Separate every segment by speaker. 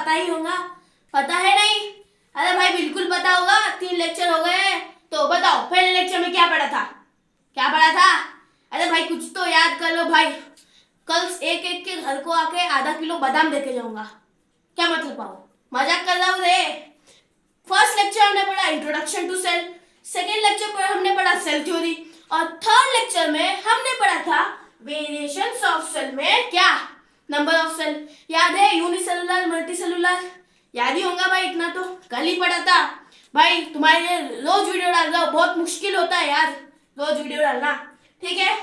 Speaker 1: पता ही होगा, पता है नहीं? अरे भाई बिल्कुल पता होगा, 3 लेक्चर हो गए हैं। तो बताओ पहले लेक्चर में क्या पढ़ा था, क्या पढ़ा था? अरे भाई कुछ तो याद कर लो भाई। कल एक एक के घर को आके आधा किलो बादाम देके जाऊंगा। क्या मतलब पाओ, मजाक कर रहा हूँ रे। फर्स्ट लेक्चर हमने पढ़ा introduction to cell, second lecture पर हमने पढ़ा सेल थ्योरी, और थर्ड लेक्चर में हमने पढ़ा था वेरिएशंस ऑफ सेल में क्या, नंबर ऑफ सेल। याद है? यूनिसेलुलर, मल्टीसेलुलर, याद ही होगा भाई, इतना तो कल ही पढ़ा था। भाई तुम्हारे लिए रोज वीडियो डाल रहा हूँ, बहुत मुश्किल होता है यार रोज वीडियो डालना, ठीक है?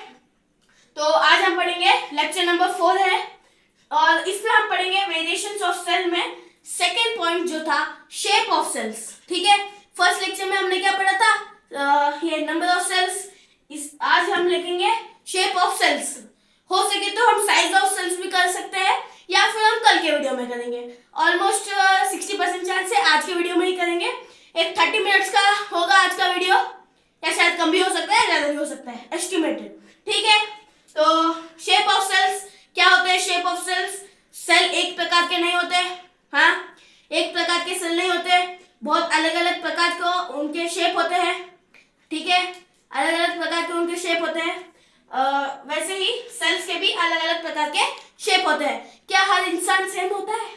Speaker 1: तो आज हम पढ़ेंगे लेक्चर नंबर 4 है, और इसमें हम पढ़ेंगे वेरिएशंस ऑफ सेल में सेकेंड पॉइंट जो था शेप ऑफ सेल्स, ठीक है? फर्स्ट लेक्चर में हमने क्या पढ़ा था, ये नंबर ऑफ सेल्स। आज हम लिखेंगे शेप ऑफ सेल्स। हो सके तो हम साइज ऑफ सेल्स भी कर सकते हैं, या फिर हम कल के वीडियो में करेंगे। ऑलमोस्ट 60% चांस है आज के वीडियो में ही करेंगे। एक 30 मिनट्स का होगा आज का वीडियो, या शायद कम भी हो सकता है, ज्यादा भी हो सकता है, एस्टिमेटेड, ठीक है? तो शेप ऑफ सेल्स क्या होते हैं? शेप ऑफ सेल्स, सेल एक प्रकार के नहीं होते, हाँ, एक प्रकार के सेल नहीं होते, बहुत अलग अलग प्रकार को उनके शेप होते हैं, ठीक है? अलग अलग प्रकार के उनके शेप होते हैं। वैसे ही सेल्स के भी अलग अलग प्रकार के शेप होते हैं। क्या हर इंसान सेम होता है?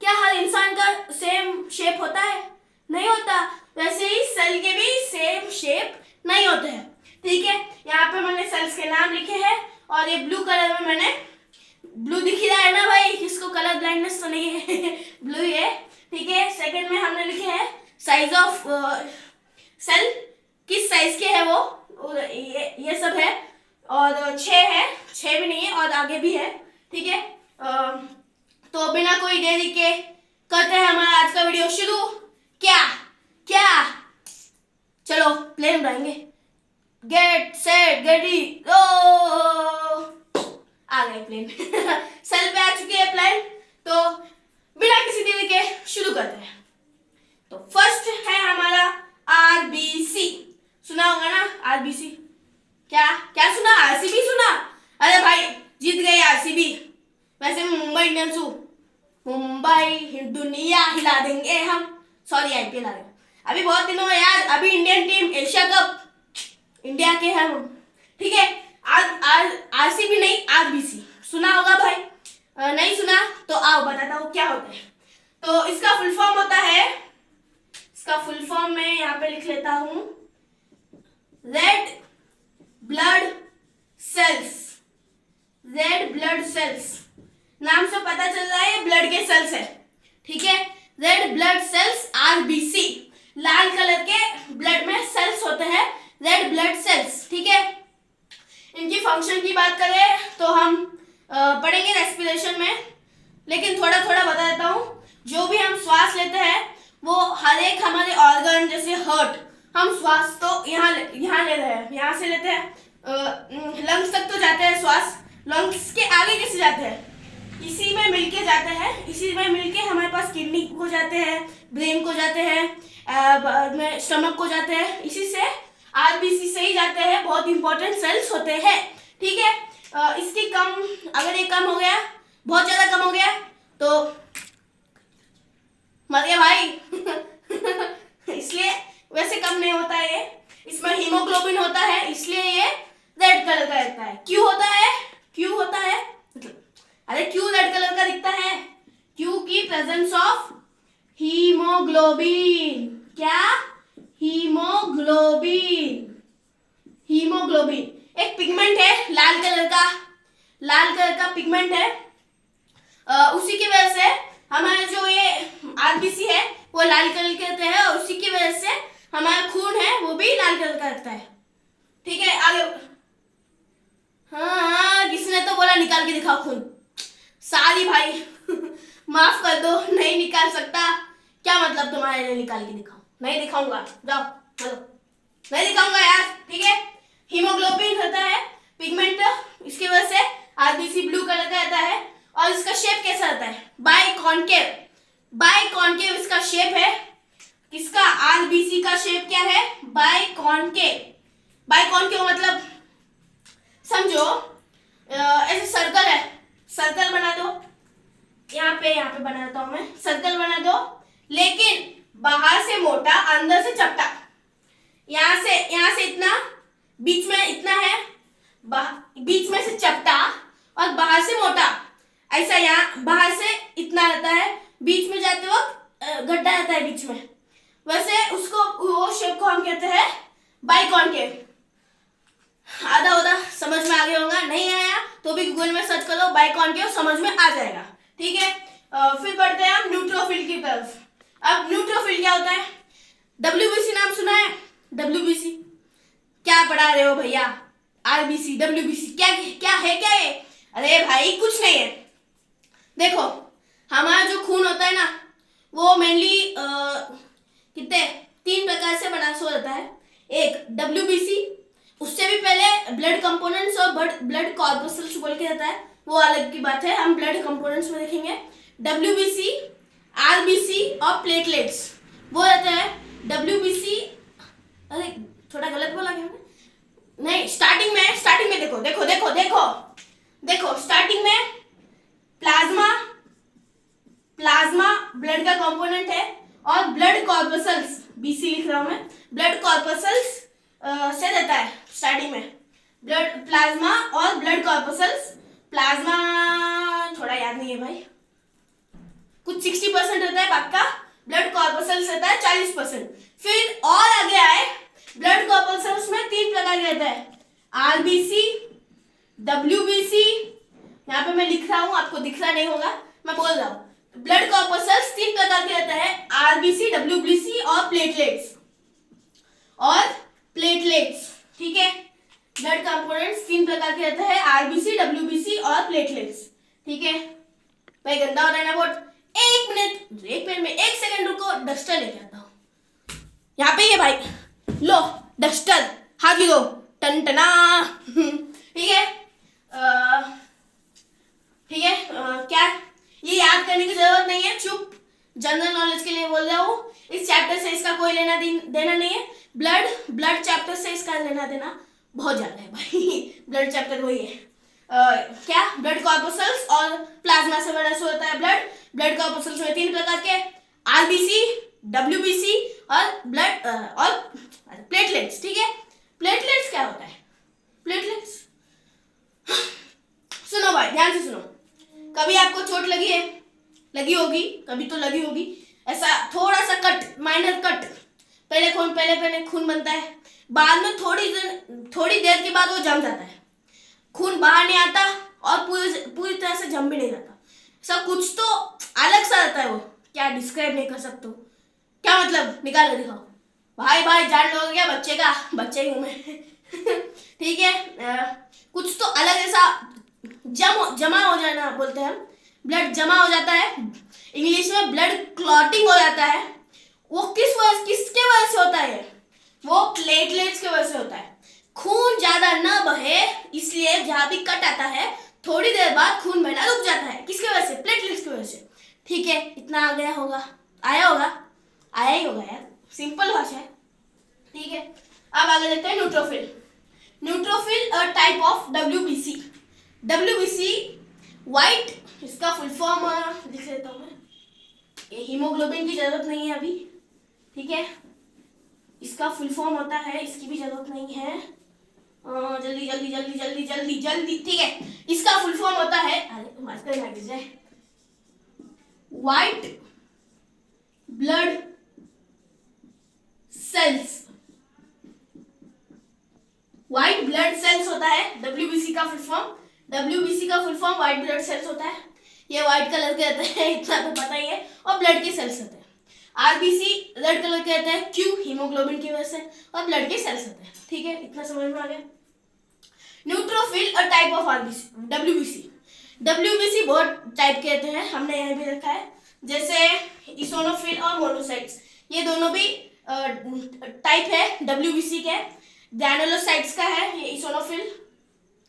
Speaker 1: क्या हर इंसान का सेम शेप होता है? नहीं होता। वैसे ही सेल के भी सेम शेप नहीं होते हैं, ठीक है? यहाँ पे मैंने सेल्स के नाम लिखे हैं, और ये ब्लू कलर में मैंने, ब्लू दिख ही रहा है ना भाई, किसको कलर ब्लाइंडनेस तो नहीं है ब्लू ही है, ठीक है? सेकंड में हमने लिखे हैं साइज ऑफ सेल, किस साइज के है वो, और ये सब है, और 6 है, 6 भी नहीं है और आगे भी है, ठीक है? तो बिना कोई देरी के करते हैं हमारा आज का वीडियो शुरू। क्या क्या चलो प्लेन बनाएंगे। गेट सेट गेटी गो, आ गए प्लेन सेल पे आ चुकी है प्लेन। तो बिना किसी देरी के शुरू करते हैं। तो फर्स्ट है हमारा आरबीसी, सुना होगा ना आरबीसी? क्या क्या सुना? आरसीबी सुना? अरे भाई जीत गए आरसीबी। वैसे मैं मुंबई इंडियंस हूँ, मुंबई दुनिया हिला देंगे हम, सॉरी आईपीएल आ गया अभी बहुत दिनों में यार, अभी Indian team Asia cup India के हैं हम, ठीक है? आरसीबी नहीं आरबीसी, सुना होगा भाई, नहीं सुना तो आओ बताता हूँ क्या होता है। तो इसका फुल फॉर्म होता है, इसका फुल फॉर्म मैं यहाँ पे लिख लेता हूँ, red blood cells. Red blood cells, नाम से पता चल रहा है ब्लड के सेल्स है, ठीक है? रेड ब्लड सेल्स आरबीसी, लाल कलर के ब्लड में सेल्स होते हैं, रेड ब्लड सेल्स, ठीक है? इनकी फंक्शन की बात करें तो हम पढ़ेंगे रेस्पिरेशन में, लेकिन थोड़ा थोड़ा बता देता हूँ। जो भी हम श्वास लेते हैं वो हर एक हमारे ऑर्गन, जैसे हार्ट, हम श्वास तो यहाँ ले रहे हैं, यहाँ से लेते हैं, लंग्स तक तो जाते हैं श्वास, लंग्स के आगे कैसे जाते हैं? इसी में मिलके जाते हैं, इसी में मिलके हमारे पास किडनी को जाते हैं, ब्रेन को जाते हैं, स्टमक को जाते हैं, इसी से आरबीसी से ही जाते हैं, बहुत इंपॉर्टेंट सेल्स होते हैं, ठीक है? इसकी कम, अगर ये कम हो गया, बहुत ज्यादा कम हो गया तो मर गया भाई इसलिए वैसे कम नहीं होता है ये, इसमें हीमोग्लोबिन होता है, इसलिए ये रेड कलर का दिखता है। क्यों होता है? क्यों होता है अरे क्यों रेड कलर का दिखता है? क्योंकि प्रेजेंस ऑफ हीमोग्लोबिन। क्या? हीमोग्लोबिन। हीमोग्लोबिन एक पिगमेंट है, लाल कलर का पिगमेंट है, उसी की वजह से हमारा जो ये आरबीसी है वो लाल कलर के होते हैं, और उसी की वजह से हमारा खून है वो भी लाल कलर का रहता है, ठीक है? आगे, हाँ किसने तो बोला निकाल के दिखाओ खून, सारी भाई माफ कर दो, नहीं निकाल सकता। क्या मतलब तुम्हारे लिए निकाल के दिखाओ? नहीं दिखाऊंगा, जाओ चलो, नहीं दिखाऊंगा यार, ठीक है? हीमोग्लोबिन होता है पिगमेंट, इसकी वजह से आरबीसी ब्लू कलर का रहता है, और इसका शेप कैसा रहता है? बाइकॉन्केव। बाइकॉन्केव इसका शेप है। किसका? आरबीसी का शेप क्या है? बाइकॉन्केव। बाइकॉन्केव मतलब समझो ऐसे सर्कल है, सर्कल बना दो, यहाँ पे बना देता हूं मैं, सर्कल बना दो, लेकिन बाहर से मोटा अंदर से चपटा। यहाँ से इतना, बीच में इतना है, बीच में से चपटा और बाहर से मोटा। ऐसा यहाँ बाहर से इतना रहता है, बीच में जाते वक्त गड्ढा रहता है बीच में। वैसे उसको, वो शेप को हम कहते हैं बाइकॉनकेव। आधा उधा समझ में आ गया होगा, नहीं आया तो भी गूगल में सर्च करो बाइकॉनकेव, समझ में आ जाएगा। ठीक है, फिर बढ़ते हैं हम न्यूट्रोफिल की तरफ। अब न्यूट्रोफिल क्या होता है? डब्ल्यूबीसी नाम सुना है? डब्ल्यूबीसी क्या पढ़ा रहे हो भैया? आरबीसी, डब्ल्यूबीसी क्या क्या है क्या ये? अरे भाई कुछ नहीं है। देखो, हमारा जो खून होता है ना, वो मेनली कितने 3 प्रकार से बना सो रहता है। एक डब्ल्यूबीसी, उससे भी पहले ब्लड कंपोनेंट्स और ब्लड कॉर्पस्कल्स बोल के रहता है, वो अलग की बात है, हम ब्लड कंपोनेंट्स में देखेंगे। डब्ल्यूबीसी, आरबीसी और प्लेटलेट्स वो रहता है। डब्ल्यूबीसी, अरे थोड़ा गलत बोला क्या? नहीं, स्टार्टिंग में देखो स्टार्टिंग में प्लाज्मा ब्लड का कंपोनेंट है, और ब्लड कॉर्पस्कल्स, बीसी लिख रहा हूं मैं, ब्लड कॉर्पस्कल्स से रहता है स्टार्टिंग में। ब्लड प्लाज्मा और ब्लड कॉर्पस्कल्स, प्लाज्मा थोड़ा याद नहीं है भाई, कुछ 60% रहता है पक्का, ब्लड कॉर्पस्कल्स रहता है 40%। फिर और आगे आए, ब्लड कॉर्पस्कल्स में 3 प्रकार के रहता है, आरबीसी, डब्ल्यूबीसी, यहाँ पे मैं लिख रहा हूँ, आपको दिख रहा नहीं होगा, मैं बोल रहा हूँ। ब्लड कॉर्पस्कल्स 3 प्रकार के रहता है, आरबीसी, डब्ल्यूबीसी और प्लेटलेट्स। ठीक है, ब्लड कंपोनेंट्स 3 प्रकार के रहते हैं, आरबीसी, डब्ल्यूबीसी और प्लेटलेट्स। ठीक है भाई, गंदा हो रहा है ना बोर्ड। एक मिनट में 1 सेकंड रुको, डस्टर लेके आता हूँ। यहाँ पे ये भाई, लो डस्टर, हाथ भी दो, टनटना। ठीक है, क्या ये याद करने की जरूरत नहीं है, चुप, जनरल नॉलेज के लिए बोल रहा हूँ। इस चैप्टर से इसका कोई लेना देना नहीं है। ब्लड चैप्टर से इसका लेना देना बहुत ज्यादा है भाई। ब्लड चैप्टर वही है, क्या ब्लड कॉर्पस्कल्स और प्लाज्मा से बना सो होता है ब्लड कॉर्पस्कल्स में 3 प्रकार के, आरबीसी, डब्ल्यूबीसी और ब्लड और प्लेटलेट्स। ठीक है, प्लेटलेट्स क्या होता है? प्लेटलेट्स सुनो भाई, ध्यान से सुनो। कभी आपको चोट लगी होगी, कभी तो लगी होगी, ऐसा थोड़ा सा कट, माइनर कट, पहले खून बनता है, बाद में थोड़ी देर के बाद वो जम जाता है, खून बाहर नहीं आता और पूरी तरह से जम भी नहीं जाता। सब कुछ तो अलग सा रहता है, वो क्या डिस्क्राइब नहीं कर सकते। क्या मतलब, निकालो दिखाओ भाई, जान लोगे क्या? बच्चे ही हूं मैं। ठीक है, कुछ तो अलग ऐसा जमा हो जाना बोलते हैं हम, ब्लड जमा हो जाता है, इंग्लिश में ब्लड क्लॉटिंग हो जाता है। वो किसके वजह से होता है? वो प्लेटलेट्स की वजह से होता है। खून ज्यादा न बहे, इसलिए जहां भी कट आता है थोड़ी देर बाद खून बहना रुक जाता है। किसकी वजह से? प्लेटलेट्स की वजह से। ठीक है, इतना आया ही होगा यार, सिंपल भाषा है। ठीक है, अब आगे देखते हैं neutrophil a type of WBC white, इसका फुल फॉर्म लिख लेता हूँ मैं, ये हीमोग्लोबिन की जरूरत नहीं है अभी। ठीक है, इसका फुल फॉर्म होता है, इसकी भी जरूरत नहीं है, जल्दी। ठीक है, इसका फुल फॉर्म होता है, white blood cells. White blood cells होता है डब्ल्यूबीसी का full form white blood cells होता है। ये व्हाइट कलर के रहते हैं, इतना तो पता ही है, और ब्लड के सेल्स होते हैं। आरबीसी रेड कलर के रहते हैं, क्यों? हीमोग्लोबिन की वजह से, और ब्लड के सेल्स होते हैं। ठीक है, इतना समझ में आ गया। Neutrophil a type of WBC बहुत टाइप के रहते हैं, हमने यहाँ भी रखा है, जैसे इसोनोफिल और मोनोसाइट्स, ये दोनों भी टाइप है डब्ल्यूबीसी के। ग्रैनुलोसाइट्स का है ये इसोनोफिल,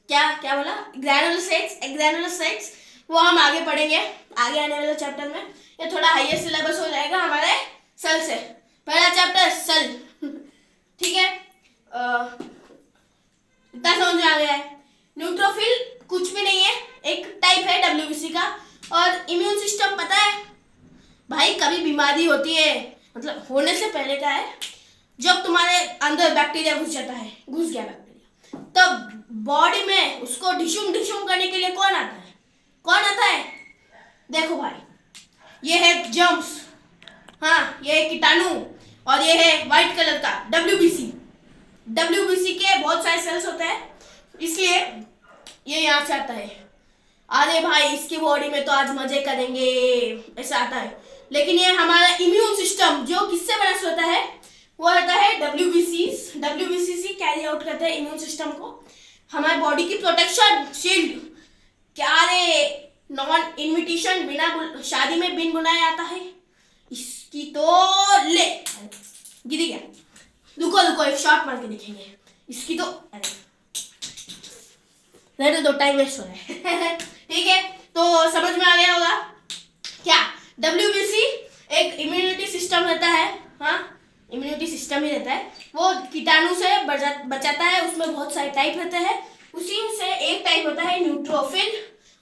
Speaker 1: क्या बोला, ग्रैनुलोसाइट्स, वो हम आगे पढ़ेंगे आगे आने वाले चैप्टर में। ये थोड़ा हाईएस्ट सिलेबस हो जाएगा हमारे सेल से, पहला चैप्टर सेल। ठीक है, इतना समझ में आ गया है। न्यूट्रोफिल कुछ भी नहीं है, एक टाइप है डब्ल्यूबीसी का, और इम्यून सिस्टम पता है भाई, कभी बीमारी होती है मतलब होने से पहले क्या है, जब तुम्हारे अंदर बैक्टीरिया घुस गया बैक्टीरिया, तब बॉडी में उसको डिशुम डिशुम करने के लिए कौन आता है? देखो भाई, ये है जर्म्स, हाँ ये है कीटाणु, और ये है व्हाइट कलर का डब्ल्यूबीसी के बहुत सारे सेल्स होते हैं, इसलिए ये यहाँ से आता है। अरे भाई इसकी बॉडी में तो आज मजे करेंगे ऐसा आता है, लेकिन ये हमारा इम्यून सिस्टम जो किससे बना से होता है, वो होता है डब्ल्यूबीसी कैरी आउट करता है इम्यून सिस्टम को, हमारे बॉडी की प्रोटेक्शन शील्ड। क्या रे, नॉन इनविटेशन, बिना शादी में बिन बुलाए आता है, इसकी तो ले गिरी गया। रुको एक शॉट मार के दिखेंगे इसकी तो, रहने दो टाइम वेस्ट हो रहा है। ठीक है, तो समझ में आ गया होगा क्या, डब्ल्यूबीसी एक इम्यूनिटी सिस्टम रहता है, हाँ इम्यूनिटी सिस्टम ही रहता है, वो कीटाणु से बचाता है, उसमें बहुत सारे टाइप रहते हैं, उसी से एक टाइप होता है न्यूट्रोफिल,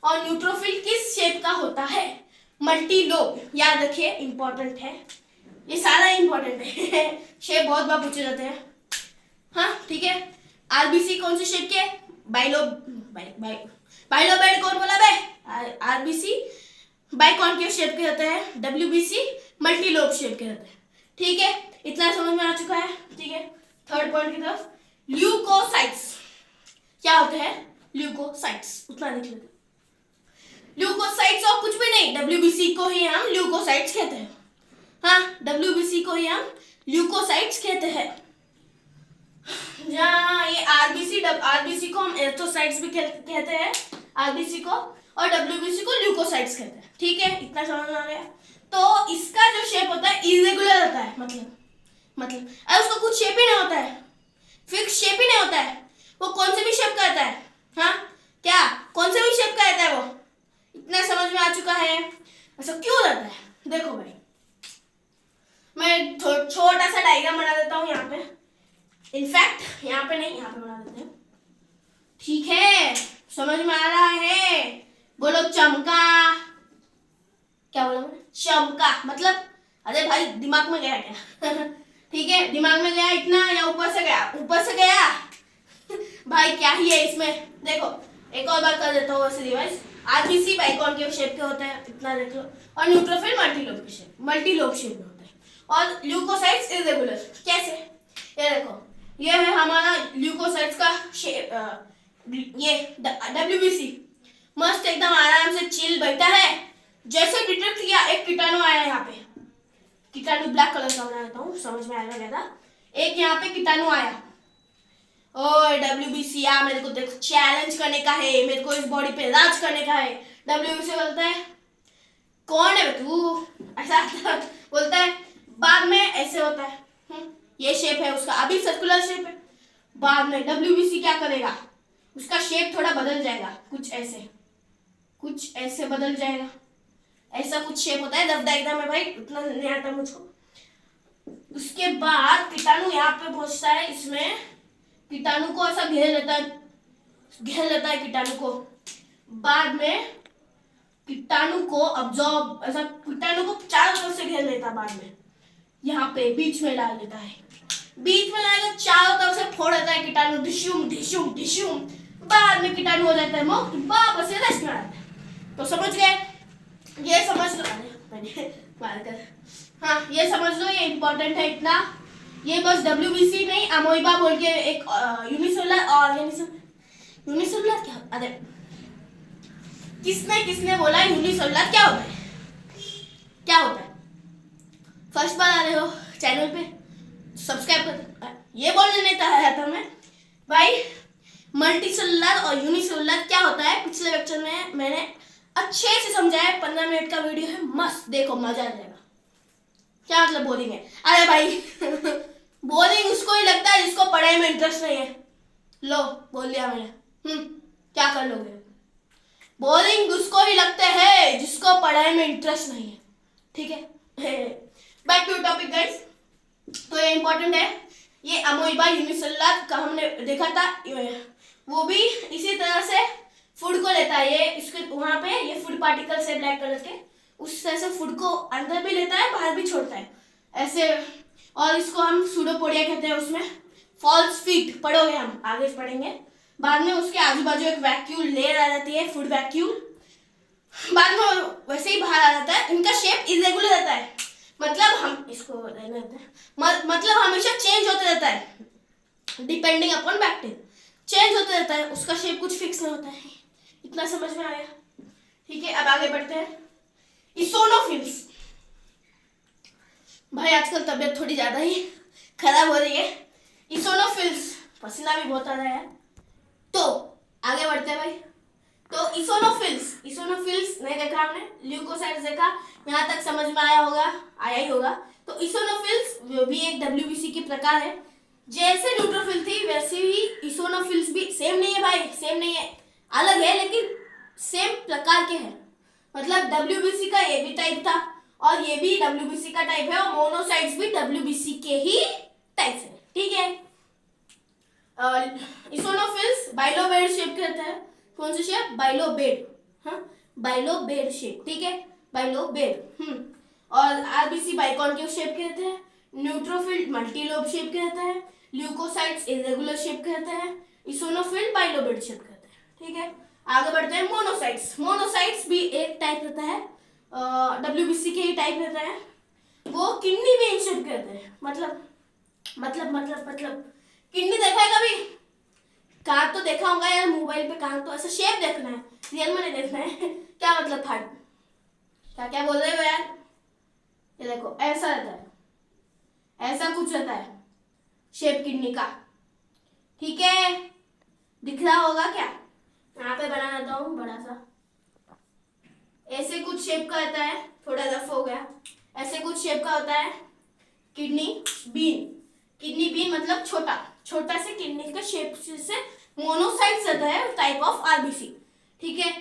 Speaker 1: और न्यूट्रोफिल किस शेप का होता है, मल्टी लोब, याद रखिए इंपॉर्टेंट है, ये सारा इंपॉर्टेंट है। शेप बहुत बार पूछे जाते हैं, हाँ ठीक है। आरबीसी कौन से शेप के, बाइलोबेड कौन बोला बे, आरबीसी बाइकॉन्केव शेप के होते हैं, डब्ल्यूबीसी मल्टी लोब शेप के होते हैं। ठीक है, इतना समझ में आ चुका है। ठीक है, थर्ड पॉइंट की तरफ, ल्यूकोसाइट्स क्या होते हैं, ल्यूकोसाइट्स उतना लिख लेते हैं। ल्यूकोसाइट्स और कुछ भी नहीं, डब्ल्यूबीसी को ही हम ल्यूकोसाइट्स कहते हैं, हाँ डब्ल्यूबीसी को ही हम ल्यूकोसाइट्स कहते हैं। जहाँ ये आरबीसी को हम एरिथ्रोसाइट्स भी कहते हैं, आरबीसी को, और डब्ल्यूबीसी को ल्यूकोसाइट्स कहते हैं। ठीक है, इतना समझ में आ गया। तो इसका जो शेप होता है इरेगुलर होता है, मतलब अरे उसका कुछ शेप ही नहीं होता है, फिक्स शेप ही नहीं होता है, वो कौन से भी शेप का रहता है, हाँ क्या कौन से भी शेप का रहता है वो, इतना समझ में आ चुका है। ऐसा क्यों रहता है, देखो भाई मैं छोटा सा डायग्राम बना देता हूँ यहाँ पे, इनफैक्ट यहाँ पे नहीं, यहाँ पे बना देते हैं। ठीक है, समझ में आ रहा है, बोलो चमका, क्या बोला मैंने, चमका मतलब, अरे भाई दिमाग में गया क्या? ठीक है, दिमाग में गया इतना या ऊपर से गया भाई क्या ही है इसमें, देखो एक और बार कर देता हूँ वैसे रिवाइज। आरबीसी बाइकॉन्केव शेप के होते हैं, इतना देख लो, और न्यूट्रोफिल मल्टी लोब शेप में होते हैं, और ल्यूकोसाइट्स इरेगुलर। कैसे, ये देखो, ये है हमारा ल्यूकोसाइट्स का शेप, ये डब्ल्यूबीसी मस्त एकदम आराम से चिल बैठा है, जैसे डिटेक्ट किया एक कीटाणु आया यहाँ पे, कीटाणु ब्लैक कलर का बना देता हूँ, समझ में आएगा ज्यादा, एक यहाँ पे कीटाणु आया, ओए डब्ल्यूबीसी आ मेरे को देखो चैलेंज करने का है, मेरे को इस बॉडी पे राज करने का है। डब्ल्यूबीसी बोलता है कौन है तू, ऐसा बोलता है, बाद में ऐसे होता है, ये शेप है उसका, अभी सर्कुलर शेप है, बाद में डब्ल्यूबीसी क्या करेगा, उसका शेप थोड़ा बदल जाएगा, कुछ ऐसे बदल जाएगा, ऐसा कुछ शेप होता है, रफ डायग्राम है भाई, उतना नहीं आता मुझको। उसके बाद कीटाणु यहाँ पे पहुंचता है, इसमें कीटाणु को ऐसा घेर लेता है कीटाणु को, बाद में कीटाणु को अब्जॉर्ब, ऐसा कीटाणु को चारों तरफ से घेर लेता है, बाद में यहाँ पे बीच में डाल देता है, बीच में लाकर चारों तरफ से फोड़ देता है कीटाणु, डिशुम, बाद में कीटाणु हो जाता है मुक्त, वापस से रेस्ट में आता है। तो समझ गए, ये समझ लो, हाँ ये समझ लो, ये इंपॉर्टेंट है इतना, ये बस डब्ल्यूबीसी नहीं, अमोइबा बोल के एक यूनिसेलुलर ऑर्गेनिज्म, यूनिसेलुलर क्या, अरे किसने बोला यूनिसेलुलर क्या होता है, फर्स्ट बार आ रहे हो चैनल पे, सब्सक्राइब कर, ये बोलने नहीं था मैं भाई, मल्टीसेलुलर और यूनिसेलुलर क्या होता है, पिछले लेक्चर में मैंने अच्छे से समझाया, 15 मिनट का वीडियो है, मस्त देखो, मजा आ जाएगा। क्या मतलब बोरिंग है, अरे भाई बोरिंग उसको ही लगता है जिसको पढ़ाई में इंटरेस्ट नहीं है, लो बोल दिया मैंने, क्या कर लोगे, बोरिंग उसको ही लगता है जिसको पढ़ाई में इंटरेस्ट नहीं है। ठीक है, बैक टू टॉपिक गाइस, तो ये इंपॉर्टेंट है, ये अमोइबा यूनिसेलुलर का हमने देखा था, वो भी इसी तरह से फूड को लेता है, ये इसके वहां पे ये फूड पार्टिकल्स है ब्लैक कलर के, उस तरह से फूड को अंदर भी लेता है बाहर भी छोड़ता है ऐसे। और इसको हम सूडोपोडिया कहते हैं। उसमें फॉल्स फीट पढ़ोगे, हम आगे पढ़ेंगे बाद में। उसके आजू बाजू एक वैक्यूल लेयर आ जाती है, फूड वैक्यूल, बाद में वैसे ही बाहर आ जाता है। इनका शेप इरेगुलर रहता है, मतलब हम इसको रहने देते हैं, मतलब हमेशा चेंज होते रहता है डिपेंडिंग अपॉन बैक्टीरिया, चेंज होते रहता है, उसका शेप कुछ फिक्स नहीं होता है। इतना समझ में आया? ठीक है, अब आगे बढ़ते हैं। इसोनोफिल्स। भाई आजकल तबीयत थोड़ी ज्यादा ही खराब हो रही है। इसोनोफिल्स, पसीना भी बहुत आ रहा है। तो आगे बढ़ते हैं भाई। तो इसोनोफिल्स नहीं देखा हमने, ल्यूकोसाइट्स देखा, यहाँ तक समझ में आया ही होगा। तो इसोनोफिल्स भी एक डब्ल्यूबीसी की प्रकार है। जैसे न्यूट्रोफिल थी वैसे ही इसोनोफिल्स भी, सेम नहीं है भाई, सेम नहीं है, अलग है लेकिन सेम प्रकार के हैं। मतलब डब्ल्यूबीसी का ये भी टाइप था और ये भी डब्ल्यूबीसी का टाइप है, और मोनोसाइट्स भी डब्ल्यूबीसी के ही टाइप है। ठीक है, इसोनोफिल्स बाइलोबेड शेप के रहता है। कौन सी शेप? बाइलोबेड, हाँ बाइलोबेड शेप, ठीक है, बाइलोबेड। और आरबीसी बाइकॉन्केव शेप के रहते हैं। न्यूट्रोफिल मल्टीलोब शेप के रहता है। ल्यूकोसाइट्स इरेगुलर शेप के रहते हैं। इसोनोफिल बाइलोबेड शेप के रहते हैं। ठीक है, आगे बढ़ते हैं। मोनोसाइट्स भी एक टाइप रहता है, डब्ल्यूबीसी के ही टाइप रहता है। वो किडनी बेन शेप के रहते हैं। मतलब किडनी देखा है कभी? कहाँ तो देखा होगा यार, मोबाइल पे। कहाँ तो ऐसा शेप देखना है, रियल में नहीं देखना है। क्या मतलब फाड़, क्या बोल रहे हो यार? ये देखो ऐसा रहता है, ऐसा कुछ रहता है शेप किडनी का। ठीक है, दिख रहा होगा क्या? यहाँ पे बना देता हूँ बड़ा सा। ऐसे कुछ शेप का रहता है, थोड़ा रफ हो गया। ऐसे कुछ शेप का होता है किडनी बीन मतलब छोटा से किडनी का शेप से मोनोसाइट्स रहता है, टाइप ऑफ आरबीसी। ठीक है,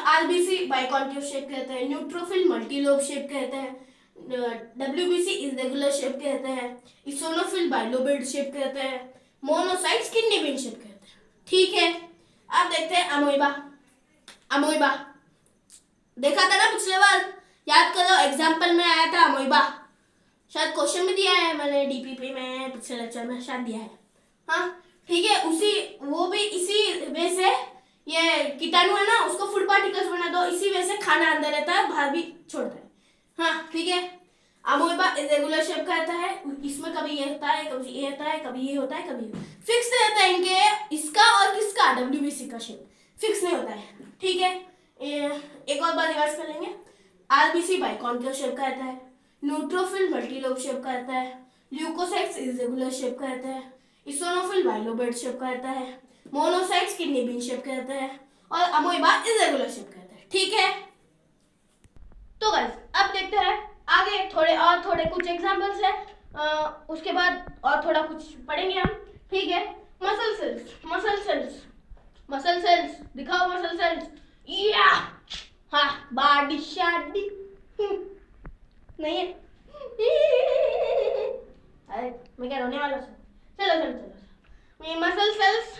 Speaker 1: आरबीसी बाइकॉन्केव शेप के रहते हैं। न्यूट्रोफिल मल्टीलोब शेप के रहते हैं। डब्ल्यूबीसी इरेगुलर शेप के रहते हैं। इसोनोफिल बाइलोबेड शेप के रहते हैं। मोनोसाइट्स किडनी बीन शेप के रहते हैं। ठीक है, अब देखते हैं अमोइबा। देखा था ना पिछले बार, याद करो, एग्जाम्पल में आया था अमोइबा। शायद क्वेश्चन भी दिया है मैंने डीपीपी में, पिछले लेक्चर में शायद दिया है। हाँ ठीक है, इसी वे से ये कीटाणु है ना, उसको फूड पार्टिकल्स बना दो, इसी वजह से खाना अंदर रहता है, बाहर भी छोड़ता है। हाँ ठीक है, अमोइबा इरेगुलर शेप का रहता है। इसमें कभी ये होता है, कभी ये होता है, कभी ये होता है, कभी फिक्स रहता है इनके। इसका और किसका? डब्ल्यूबीसी का शेप फिक्स नहीं होता है। ठीक है, एक और बार रिवर्स कर लेंगे। आरबीसी बाइकॉन्केव शेप का रहता है। न्यूट्रोफिल मल्टीलोब शेप का रहता है। ल्यूकोसाइट्स इरेगुलर शेप का रहता है। इसोनोफिल बाइलोबेड शेप का रहता है। मोनोसाइट्स किडनी बीन शेप का रहता है। और अमोइबा इरेगुलर शेप का रहता है। ठीक है, तो गाइस अब देखते हैं आगे थोड़े कुछ एग्जांपल्स है, उसके बाद और थोड़ा कुछ पढ़ेंगे हम। ठीक है, मसल सेल्स दिखाओ, मसल सेल्स। या हाँ, बॉडी शादी नहीं है। अरे मैं क्या रोने वाला हूँ? चलो। ये मसल सेल्स,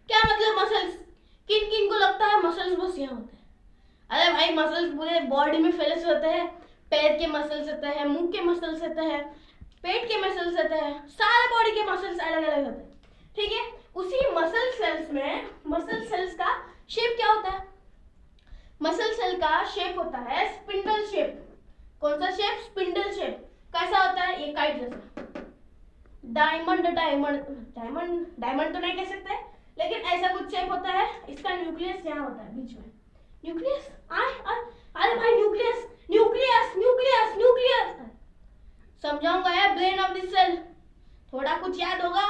Speaker 1: क्या मतलब मसल्स? किन को लगता है मसल्स बस यहाँ होते हैं? अरे भाई मसल्स पूरे बॉडी में फैले होते हैं। पैर के मसल्स होते हैं, मुंह के मसल्स होते हैं, पेट के मसल्स होते हैं, सारे बॉडी के मसल्स अलग अलग होते हैं। ठीक है, उसी मसल सेल्स का शेप क्या होता है? मसल सेल का शेप होता है स्पिंडल शेप। कौन सा शेप? Spindle shape. कैसा होता है? ये काइट जैसा। डायमंड तो नहीं कह सकते, लेकिन ऐसा कुछ शेप होता है। इसका न्यूक्लियस यहाँ होता है बीच में। न्यूक्लियस, अरे भाई न्यूक्लियस समझाऊंगा यार। ब्रेन ऑफ द सेल, थोड़ा कुछ याद होगा,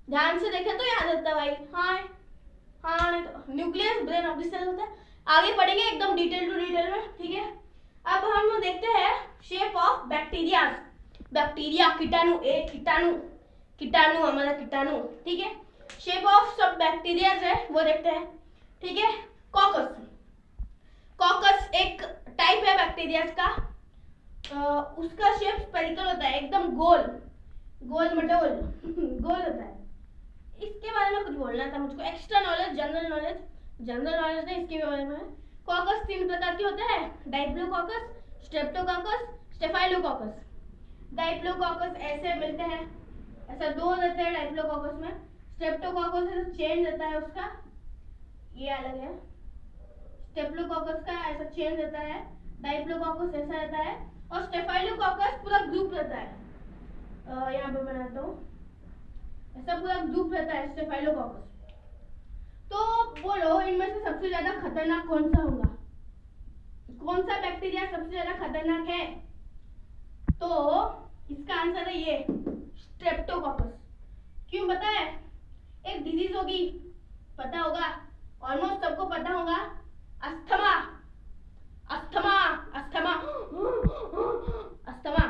Speaker 1: ध्यान से देखे तो याद रहता भाई। हाँ नहीं तो nucleus brain of the cell होता है। आगे पढ़ेंगे एकदम डिटेल में। ठीक है, अब हम देखते हैं शेप ऑफ बैक्टीरिया, कीटाणु हमारा कीटाणु। ठीक है, शेप ऑफ सब बैक्टीरिया है वो देखते हैं। ठीक है, कॉकस एक टाइप है बैक्टीरिया का। उसका शेप स्फेरिकल होता है, एकदम गोल होता है। इसके बारे में कुछ बोलना था मुझको, extra knowledge, general knowledge general knowledge है इसके बारे में। कॉकस 3 प्रकार के होते हैं, डाइप्लोकॉकस, स्ट्रेप्टोकॉकस, स्टेफाइलोकॉकस। डाइप्लोकॉकस ऐसे मिलते हैं, ऐसा 2 रहते हैं डाइप्लोकॉकस में। स्ट्रेप्टोकॉकस ऐसा चेन रहता है उसका, ये अलग है। स्टेप्लोकॉकस का ऐसा चेन रहता है, डाइप्लोकॉकस ऐसा रहता है, और स्टेफाइलोकॉकस पूरा ग्रुप रहता है। यहाँ पे बनाता हूँ, ऐसा पूरा ग्रुप रहता है स्टेफाइलोकॉकस। तो बोलो इनमें से सबसे ज्यादा खतरनाक कौन सा होगा, कौन सा बैक्टीरिया सबसे ज्यादा खतरनाक है? तो इसका आंसर है ये स्ट्रेप्टोकॉकस। क्यों पता है? एक डिजीज होगी, पता होगा, ऑलमोस्ट सबको पता होगा, asthma. Asthma asthma asthma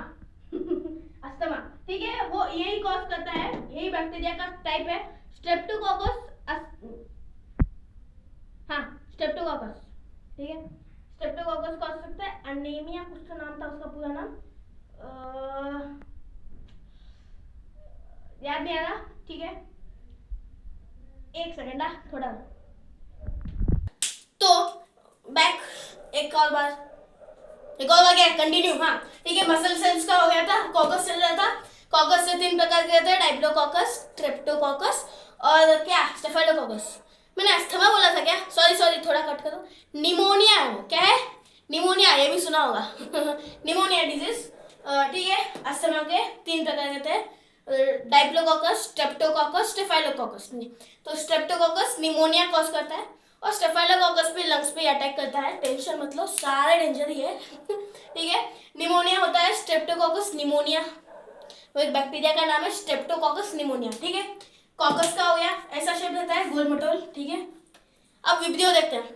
Speaker 1: asthma, ठीक है, वो यही कॉज करता है, यही बैक्टीरिया का टाइप है स्ट्रेप्टोकॉकस। हाँ स्ट्रेप्टोकॉकस, ठीक है, स्ट्रेप्टोकॉकस कॉज सकता है अनीमिया, कुछ तो नाम था उसका पूरा नाम, याद नहीं आ रहा, ठीक है, एक सेकंड थोड़ा। तो बैक एक और बार क्या कंटिन्यू, हाँ ठीक है। मसल सेल्स का हो गया था, कॉकस चल रहा था। कॉकस से 3 प्रकार के होते हैं, डाइप्लोकॉकस, स्ट्रेप्टोकॉकस और क्या स्टेफाइलोकॉकस। मैंने अस्थमा बोला था क्या? सॉरी थोड़ा कट करो। निमोनिया है वो, क्या है? निमोनिया, ये भी सुना होगा निमोनिया डिजीज, ठीक है। अस्थमा के 3 प्रकार के हैं, डाइप्लोकॉकस, स्ट्रेप्टोकॉकस, स्टेफाइलोकॉकस। तो स्ट्रेप्टोकॉकस निमोनिया कॉज करता है, और स्टेफाइलोकॉकस पे लंग्स पे अटैक करता है। टेंशन मत लो, सारे डेंजर ही है ठीक है। निमोनिया होता है स्ट्रेप्टोकॉकस निमोनिया, वो एक बैक्टीरिया का नाम है स्ट्रेप्टोकॉकस निमोनिया, ठीक है। कॉकस का हो गया, ऐसा शेप रहता है गोल मटोल, ठीक है। अब विब्रियो देखते हैं।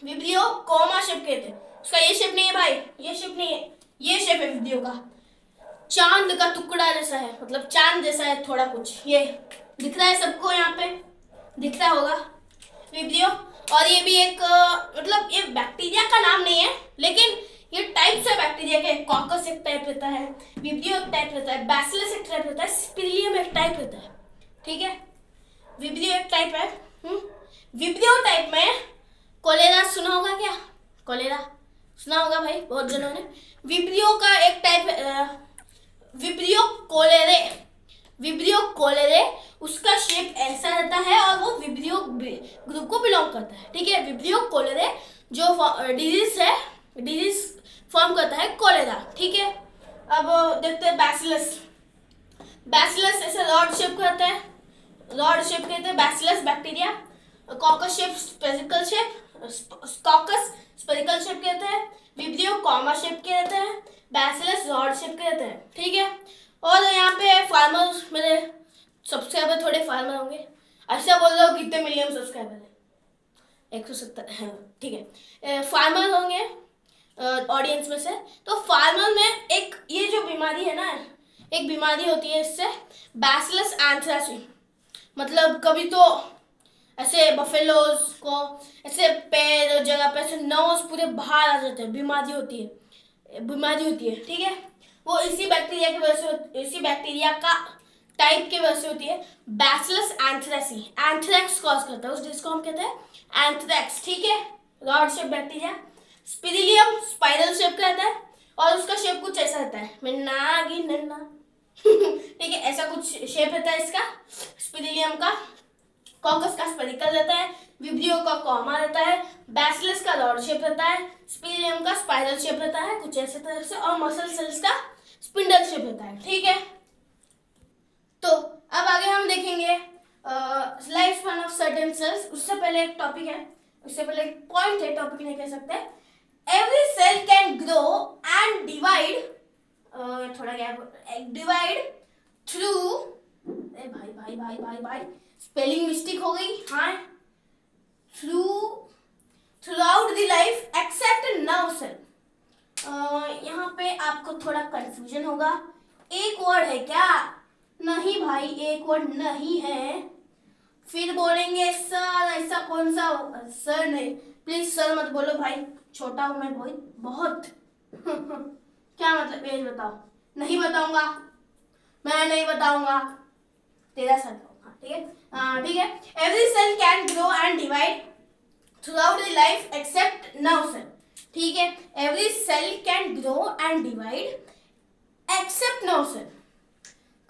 Speaker 1: विब्रियो कोमा शेप कहते हैं, उसका ये शेप नहीं है भाई, ये शेप नहीं है, ये शेप है विब्रियो का, चांद का टुकड़ा जैसा है, मतलब चांद जैसा है थोड़ा कुछ, ये दिख रहा है सबको, यहाँ पे दिख रहा होगा विब्रियो। और ये भी एक मतलब ये बैक्टीरिया का नाम नहीं है, लेकिन ये टाइप्स है बैक्टीरिया के। कॉकस एक टाइप रहता है, विब्रियो एक टाइप रहता है, बैसिलस एक टाइप रहता है, स्पिरिलियम एक टाइप रहता है, ठीक है। विब्रियो एक टाइप है। विब्रियो टाइप में कोलेरा सुना होगा क्या? कोलेरा सुना होगा भाई बहुत जनों ने। विब्रियो का एक टाइप विब्रियो कोलेरे, विब्रियो कोलेरे, उसका शेप ऐसा रहता है और वो विब्रियो ग्रुप को बिलोंग करता है, ठीक है। विब्रियो कोलेरे जो डिजीज है, डिजीज फॉर्म करता है कोलेरा, ठीक है। अब देखते हैं बैसिलस। बैसिलस ऐसे रॉड शेप का रहता है, रॉड शेप कहते हैं bacillus bacteria. Caucus shape spherical shape, caucus spherical shape कहते हैं। विब्रियो कॉमा शेप के रहते हैं, बैसिलस रॉड शेप के रहते हैं, ठीक है। और यहाँ पे फार्मर, मेरे सब्सक्राइबर थोड़े फार्मर होंगे, अच्छा बोल रहा हूँ कितने मिलियन सब्सक्राइबर है? 170 है, ठीक है। फार्मर होंगे ऑडियंस में से, तो फार्मर में एक ये जो बीमारी है ना, एक बीमारी होती है इससे, बैसिलस एंथ्रासी। मतलब कभी तो ऐसे बफेलोज को ऐसे पैर जगह पे ऐसे नोज पूरे बाहर आ जाते हैं, बीमारी होती है, ठीक है। वो इसी बैक्टीरिया की वजह से, इसी बैक्टीरिया का टाइप की वजह से होती है, बैसिलस एंथ्रासी। एंथ्रैक्स कॉज करता है उस डिजीज को, हम कहते हैं एंथ्रैक्स, ठीक है। Rod shape bacteria. Spirillum spiral shape का रहता है, और उसका शेप कुछ ऐसा रहता है, मैं नागी नन्ना ठीक है, ऐसा कुछ शेप रहता है इसका स्पिरिलियम का। कॉकस का स्पेरिकल रहता है, विब्रियो का कॉमा रहता है, बैसिलस का रॉड शेप रहता है, स्पिरिलियम का स्पाइरल शेप रहता है कुछ ऐसे तरह से, और मसल सेल्स का स्पिंडल शेप रहता है, ठीक है। तो अब आगे हम देखेंगे life span of certain cells. उससे पहले एक टॉपिक है, उससे पहले एक पॉइंट है, टॉपिक नहीं कह सकते। Every cell can grow and divide, थोड़ा गैप, डिवाइड थ्रू, भाई भाई भाई भाई भाई स्पेलिंग मिस्टेक हो गई, हाँ, throughout the life except nerve cell. यहाँ पे आपको थोड़ा कंफ्यूजन होगा, एक वर्ड है क्या? नहीं भाई, एक वर्ड नहीं है। फिर बोलेंगे सर ऐसा कौन सा, सर नहीं, प्लीज सर मत बोलो भाई, छोटा हूं मैं बहुत क्या मतलब एज बताओ? नहीं बताऊंगा, मैं नहीं बताऊंगा, 13 साल का, ठीक है, ठीक है। Every cell can grow and divide throughout the life except nerve cell. ठीक है, every cell can grow and divide except nerve cell.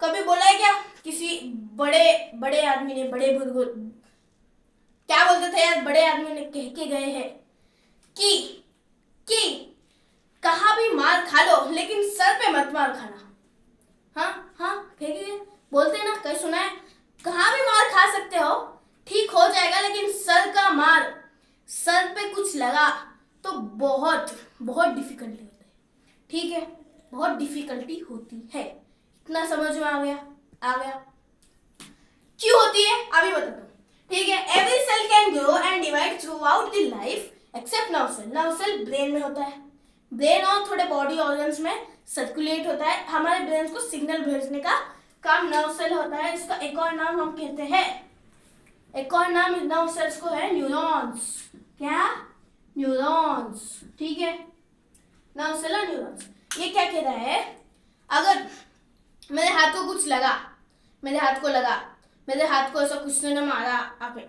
Speaker 1: कभी बोला है क्या किसी बड़े बड़े आदमी ने, बड़े बुजुर्ग, क्या बोलते थे यार, बड़े आदमी ने कह के गए हैं कि कहाँ भी मार खा लो लेकिन सर पे मत मार खाना. हाँ हाँ, कह के बोलते हैं ना, कहीं सुना है? कहाँ भी मार खा सकते हो, ठीक हो जाएगा, लेकिन सर का मार, सर पे कुछ लगा तो बहुत बहुत डिफिकल्टी होती है. ठीक है, बहुत डिफिकल्टी होती है. इतना समझ में आ गया? क्यों होती है अभी बताता हूँ. ठीक है, every cell can grow and divide throughout the life except nerve cell. Nerve cell brain में होता है. ब्रेन और थोड़े बॉडी ऑर्गन्स में सर्कुलेट होता है. हमारे ब्रेन को सिग्नल भेजने का काम नर्व सेल होता है. इसका एक और नाम हम कहते हैं, एक और नाम नर्व सेल्स को है न्यूरॉन्स. क्या? न्यूरॉन्स. ठीक है, नर्व सेल और न्यूरॉन्स. ये क्या कह रहा है, अगर मेरे हाथ को कुछ लगा, मेरे हाथ को ऐसा कुछ ने मारा, आपने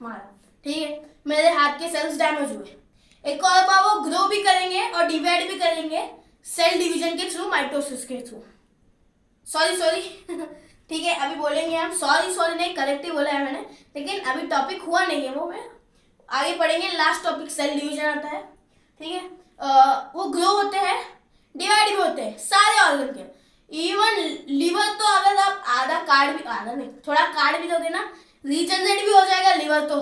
Speaker 1: मारा, ठीक है, मेरे हाथ के सेल्स डैमेज हुए. एक और बार वो ग्रो भी करेंगे और डिवाइड भी करेंगे सेल डिवीजन के थ्रू, माइटोसिस के थ्रू. सॉरी ठीक है, अभी बोलेंगे हम. सॉरी नहीं, करेक्ट ही बोला है मैंने, लेकिन अभी टॉपिक हुआ नहीं है, वो मैं आगे पढ़ेंगे. लास्ट टॉपिक सेल डिवीजन आता है. ठीक है, वो ग्रो होते हैं, डिवाइड भी होते हैं सारे ऑर्गन के. इवन लिवर तो अगर आप आधा नहीं, थोड़ा काट भी दोगे ना, रीजनरेट भी हो जाएगा लिवर. तो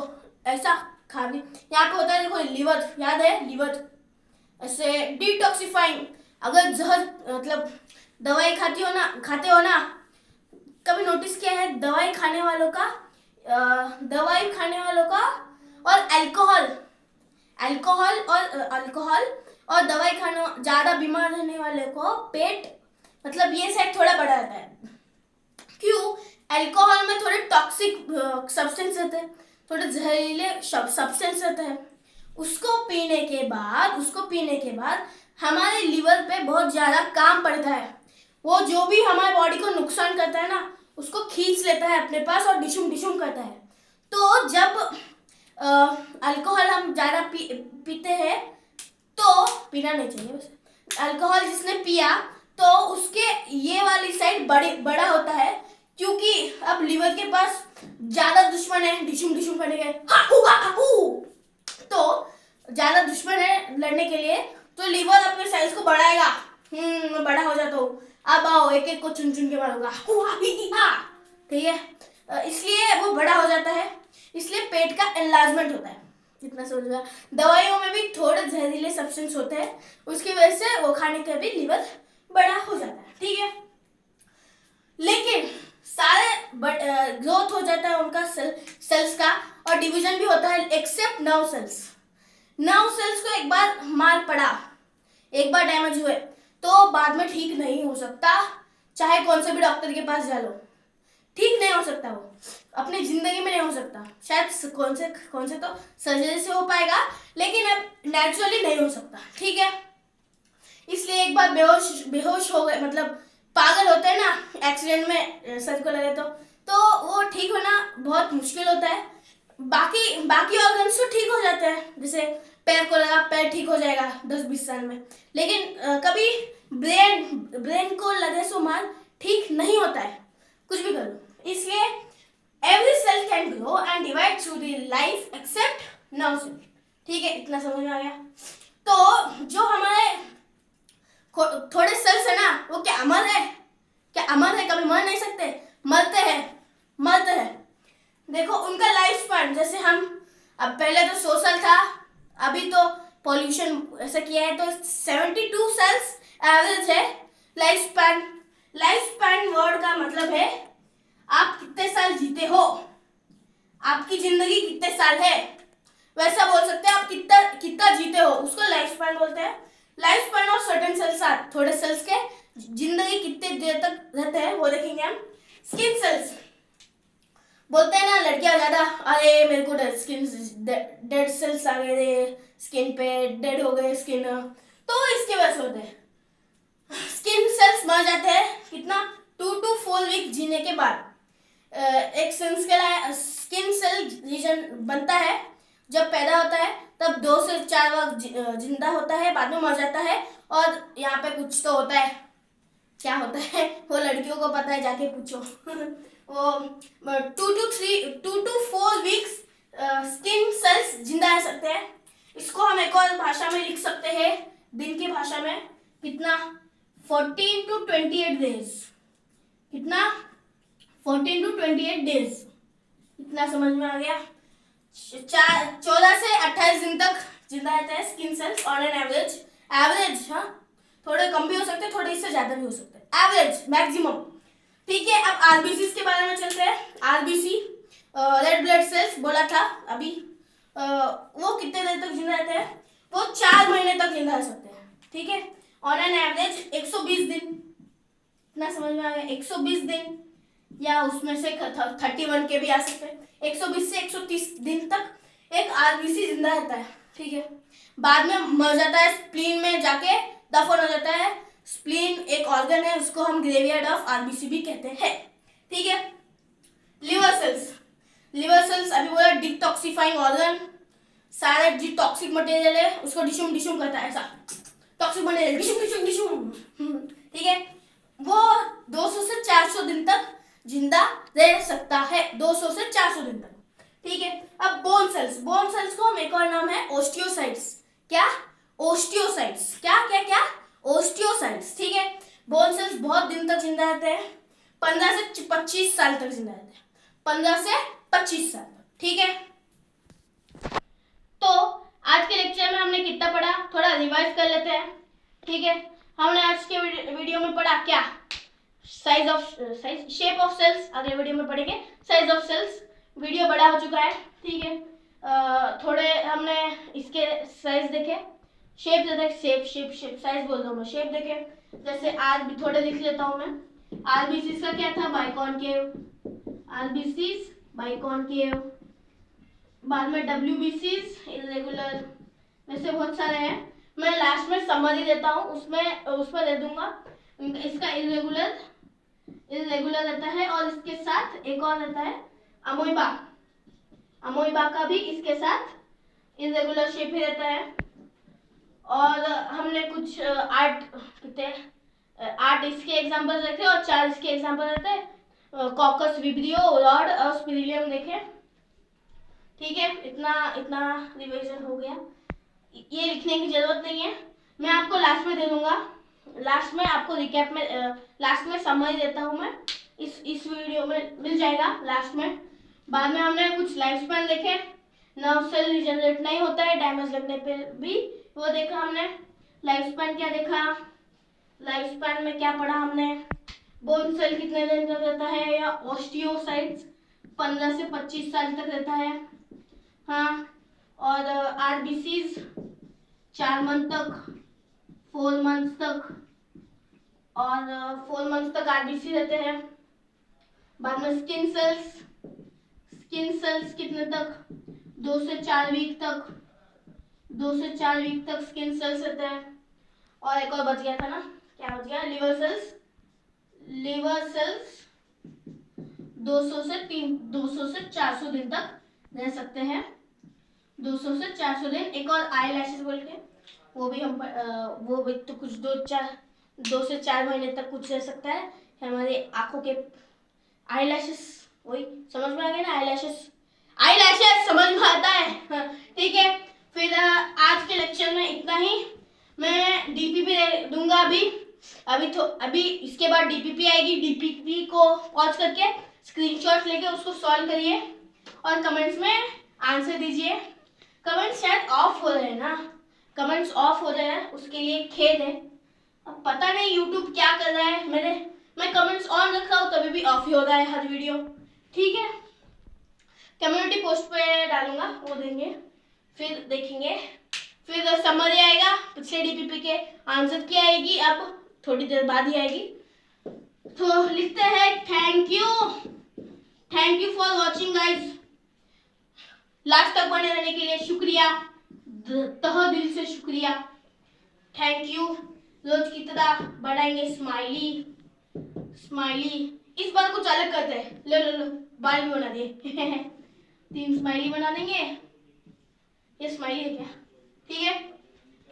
Speaker 1: ऐसा खा भी यहाँ पे होता है, देखो लिवर, याद है लिवर. ऐसे डिटॉक्सिफाइंग, अगर जहर मतलब दवाई खाते हो ना, कभी नोटिस किया है दवाई खाने वालों का और अल्कोहल और दवाई खाने, ज्यादा बीमार रहने वाले को पेट, मतलब ये साइड थोड़ा बड़ा रहता है. क्यों? अल्कोहल में थोड़े टॉक्सिक सब्सटेंस रहते हैं, थोड़े जहरीले सब्सटेंस रहते हैं. उसको पीने के बाद हमारे लिवर पे बहुत ज़्यादा काम पड़ता है. वो जो भी हमारे बॉडी को नुकसान करता है ना, उसको खींच लेता है अपने पास और डिशुम करता है. तो जब अल्कोहल हम ज़्यादा पीते हैं, तो पीना नहीं चाहिए वैसे. अल्कोहल जिसने पिया तो उसके ये वाली साइड बड़ा होता है, क्योंकि अब लिवर के पास ज्यादा दुश्मन है डिशुम करने के, तो ज्यादा दुश्मन है लड़ने के लिए, तो लिवर अपने साइज को बढ़ाएगा. मैं बड़ा हो जाता हूँ, अब आओ एक को चुन के मारूंगा. ठीक है, इसलिए वो बड़ा हो जाता है, इसलिए पेट का एनलार्जमेंट होता है. इतना समझ में. दवाइयों में भी थोड़े जहरीले सब्सटेंस होते हैं, उसकी वजह से वो खाने के भी लिवर बड़ा हो जाता है. ठीक है, लेकिन सारे ग्रोथ हो जाता है उनका सेल्स का, और डिवीजन भी होता है except nerve cells. Nerve cells को एक बार मार पड़ा, एक बार डैमेज हुए, तो बाद में ठीक नहीं हो सकता. चाहे कौन से भी डॉक्टर के पास जा लो, ठीक नहीं हो सकता. वो अपनी जिंदगी में नहीं हो सकता. शायद कौन से तो सर्जरी से हो पाएगा, लेकिन अब नेचुरली नहीं हो सकता. ठीक है, इसलिए एक बार बेहोश हो गए, मतलब पागल होते हैं ना एक्सीडेंट में, सर को लगे तो वो ठीक होना बहुत मुश्किल होता है. बाकी ऑर्गन्स तो ठीक हो जाते हैं, जैसे पैर को लगा, पैर ठीक हो जाएगा 10-20 साल में, लेकिन कभी ब्रेन को लगे सो मार ठीक नहीं होता है, कुछ भी कर लो. इसलिए every cell can grow and divide through the life except nerve cell. ठीक है, इतना समझ में आ गया. तो जो हमारे थोड़े सेल्स है ना, वो क्या अमर है? कभी मर नहीं सकते, मरते हैं. देखो उनका लाइफ स्पैन, जैसे हम अब पहले तो 100 साल था, अभी तो पॉल्यूशन ऐसा किया है, तो 72 सेल्स एवरेज है लाइफ स्पैन वर्ड का मतलब है आप कितने साल जीते हो, आपकी जिंदगी कितने साल है, वैसा बोल सकते हैं. आप कितना जीते हो, उसको लाइफ स्पैन बोलते हैं. Life span of certain cells are, थोड़े सेल्स के जिंदगी कितने देर तक रहते हैं वो देखेंगे हम. स्किन सेल्स बोलते हैं ना लड़कियां ज्यादा, अरे मेरे को डेड सेल्स आ गए थे स्किन पे, डेड हो गए स्किन, तो इसके वजह से होते हैं. स्किन सेल्स मर जाते हैं कितना, 2 to 4 वीक जीने के बाद. एक स्किन सेल रीजन बनता है, जब पैदा होता है तब 2 से 4 वक्त जिंदा होता है, बाद में मर जाता है। और यहाँ पे कुछ तो होता है, क्या होता है वो लड़कियों को पता है, जाके पूछो। वो 2 to 4 वीक्स स्किन सेल्स जिंदा रह सकते हैं। इसको हम एक और भाषा में लिख सकते हैं, दिन की भाषा में, कितना 14 to 28 डेज। कितना 14 to 28 डेज। इतना समझ में आ गया। 14 से 28 दिन तक जिंदा रहता है skin cells on an average. Average, हाँ, थोड़े कम भी हो सकते हैं, थोड़े इससे ज्यादा भी हो सकते हैं, एवरेज मैक्सिमम। ठीक है, अब आरबीसी के बारे में चलते हैं। आरबीसी रेड ब्लड सेल्स बोला था अभी, वो कितने देर तक जिंदा रहते हैं? वो 4 महीने तक जिंदा रह सकते हैं। ठीक है, ऑन एन एवरेज 120 दिन। इतना समझ में आ गया, 120 दिन, या उसमें से 31 के भी आ सकते हैं। 120 से 130 दिन तक एक आरबीसी जिंदा रहता है। ठीक है, बाद में मर जाता है, स्प्लीन में जाके दफन हो जाता है। स्प्लीन एक ऑर्गन है, उसको हम ग्रेवयार्ड ऑफ आरबीसी भी कहते हैं। ठीक है, लिवर सेल्स। लिवर सेल्स अभी बोला डिटॉक्सिफाइंग ऑर्गन, सारे जो टॉक्सिक मटेरियल है उसको डिशुम डिशुम करता है, ऐसा टॉक्सिक मटेरियल डिशुम डिशुम डिशुम। ठीक है, वो 200 से 400 दिन तक जिंदा रह सकता है, 200 से 400 दिन तक। ठीक है, अब बोन सेल्स। बोन सेल्स को हम एक और नाम है ओस्टियोसाइट्स। क्या? ओस्टियोसाइट्स। क्या क्या क्या? ओस्टियोसाइट्स। ठीक है, बोन सेल्स बहुत दिन तक जिंदा रहते हैं, 15 से 25 साल तक जिंदा रहते हैं, 15 से 25 साल तक। ठीक है, तो आज के लेक्चर में हमने कितना पढ़ा, थोड़ा रिवाइज कर लेते हैं। ठीक है, हमने आज के वीडियो में पढ़ा क्या? Shape of cells. अगले वीडियो में पढ़ेंगे साइज ऑफ सेल्स। वीडियो बड़ा हो चुका है। ठीक है, थोड़े हमने इसके साइज देखे, शेप देखे, शेप साइज बोल रहा हूँ मैं, शेप देखे। जैसे आर भी थोड़े लिख लेता हूँ मैं। आरबीसी का क्या था? बाइकॉनकेव। RBC biconcave. बाद में डब्ल्यूबीसीज इरेगुलर, वैसे बहुत सारे हैं। मैं लास्ट में समरी देता हूँ, उसमें दे दूंगा। इसका इरेगुलर रहता है, और इसके साथ एक और रहता है अमोइबा। अमोइबा का भी इसके साथ इरेगुलर शेप ही रहता है। और हमने कुछ 8 इसके एग्जांपल देखे और 4 इसके एग्जांपल रहते हैं। कॉकस विब्रियो, रॉड और स्पिरिलियम देखे। ठीक है, इतना रिवीजन हो गया। ये लिखने की जरूरत नहीं है, मैं आपको लास्ट में दे दूंगा। लास्ट में आपको रिकैप में लास्ट में समरी देता हूँ मैं, इस वीडियो में मिल जाएगा लास्ट में। बाद में हमने कुछ लाइफ स्पैन देखे, नर्व सेल रिजनरेट नहीं होता है डैमेज लगने पे भी, वो देखा हमने। लाइफ स्पैन क्या देखा? लाइफ स्पैन में क्या पढ़ा हमने? बोन सेल कितने दिन तक रहता है, या ऑस्टियोसाइट्स 15 से 25 साल तक रहता है। हाँ, और आरबीसीज 4 मंथ तक, 4 मंथ तक, और 4 मंथ तक आरबीसी रहते हैं। बाद में स्किन सेल्स कितने तक? 2 से 4 वीक तक, 2 से 4 वीक तक स्किन सेल्स रहते हैं। और एक और बच गया था ना, क्या बच गया? लिवर सेल्स 200 से 400 दिन तक रह सकते हैं, 200 से 400 दिन। एक और आई लैशेस बोल के, वो भी हम वो भी तो कुछ 2 से 4 महीने तक कुछ रह सकता है हमारे आंखों के। आई लैशेस, वही समझ में आ गया ना? आई लैशेस समझ में आता है। ठीक है, फिर आज के लेक्चर में इतना ही। मैं डीपीपी दूंगा अभी इसके बाद डीपीपी आएगी। डीपीपी को पॉज करके स्क्रीनशॉट लेके उसको सॉल्व करिए और कमेंट्स में आंसर दीजिए। कमेंट्स शायद ऑफ हो रहे हैं ना, कमेंट्स ऑफ हो रहे हैं, उसके लिए खेद है। अब पता नहीं यूट्यूब क्या कर रहा है, मैं कमेंट्स ऑन रख रहा हूँ तभी भी ऑफ ही हो रहा है हर वीडियो। ठीक है, कम्युनिटी पोस्ट पे डालूंगा, वो देंगे, फिर देखेंगे। फिर समरी आएगा, पिछले डीपीपी के आंसर की आएगी, अब थोड़ी देर बाद ही आएगी। तो लिखते हैं thank you for watching guys. Last तक बने रहने के लिए शुक्रिया, तहे दिल से शुक्रिया। Thank you. रोज की तरह बढ़ाएंगे स्माइली। इस बार कुछ अलग करते हैं। लो बाल भी बना दिए। 3 स्माइली बना देंगे। ये स्माइली है क्या? ठीक है,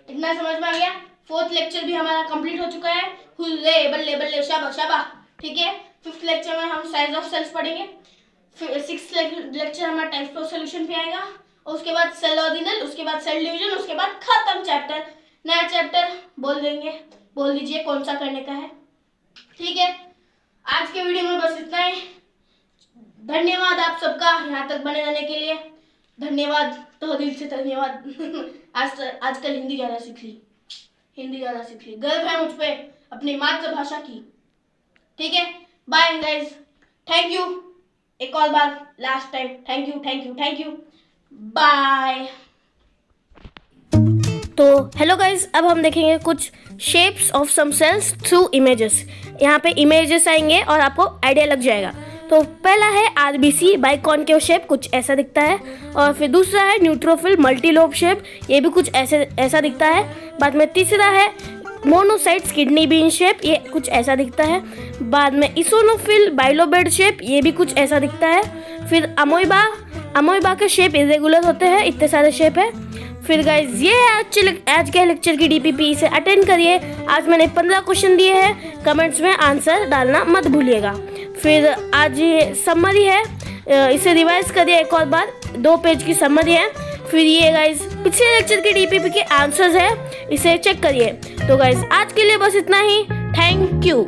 Speaker 1: इतना समझ में आ गया। 4th लेक्चर भी हमारा कंप्लीट हो चुका है। हुर्रे, बल्ले बल्ले, शाबाश शाबाश। ठीक है, 5th लेक्चर में हम साइज ऑफ सेल्स पढ़ेंगे। 6th लेक्चर हमारा टाइप्स ऑफ सॉल्यूशन पे आएगा, और उसके बाद सेल ऑर्डिनल, उसके बाद सेल डिवीजन, उसके बाद खत्म चैप्टर। नया चैप्टर बोल देंगे, बोल दीजिए कौन सा करने का है। ठीक है, आज के वीडियो में बस इतना ही। धन्यवाद आप सबका यहाँ तक बने रहने के लिए। धन्यवाद, तो दिल से धन्यवाद। आजकल हिंदी ज़्यादा सीख ली, गर्व है मुझ पे अपनी मातृभाषा की। ठीक है, बाय गाइज, थैंक यू। एक और बार last time thank you, bye. तो हेलो गाइज, अब हम देखेंगे कुछ shapes of some cells through images. यहाँ पे इमेजेस आएंगे और आपको आइडिया लग जाएगा। तो पहला है आरबीसी बाइकॉनकेव शेप, कुछ ऐसा दिखता है। और फिर दूसरा है न्यूट्रोफिल मल्टीलोब शेप, ये भी कुछ ऐसा दिखता है। बाद में तीसरा है मोनोसाइट्स किडनी बीन शेप, ये कुछ ऐसा दिखता है। बाद में इसोनोफिल बाइलोबेड शेप, ये भी कुछ ऐसा दिखता है। फिर अमोइबा के शेप इरेगुलर होते हैं, इतने सारे शेप है। फिर गाइज ये आज के लेक्चर की डीपीपी, इसे अटेंड करिए। आज मैंने 15 क्वेश्चन दिए हैं, कमेंट्स में आंसर डालना मत भूलिएगा। फिर आज ये समरी है, इसे रिवाइज करिए एक और बार, 2 पेज की समरी है। फिर ये गाइज पिछले लेक्चर के डीपीपी के आंसर्स है, इसे चेक करिए। तो गाइज आज के लिए बस इतना ही, थैंक यू।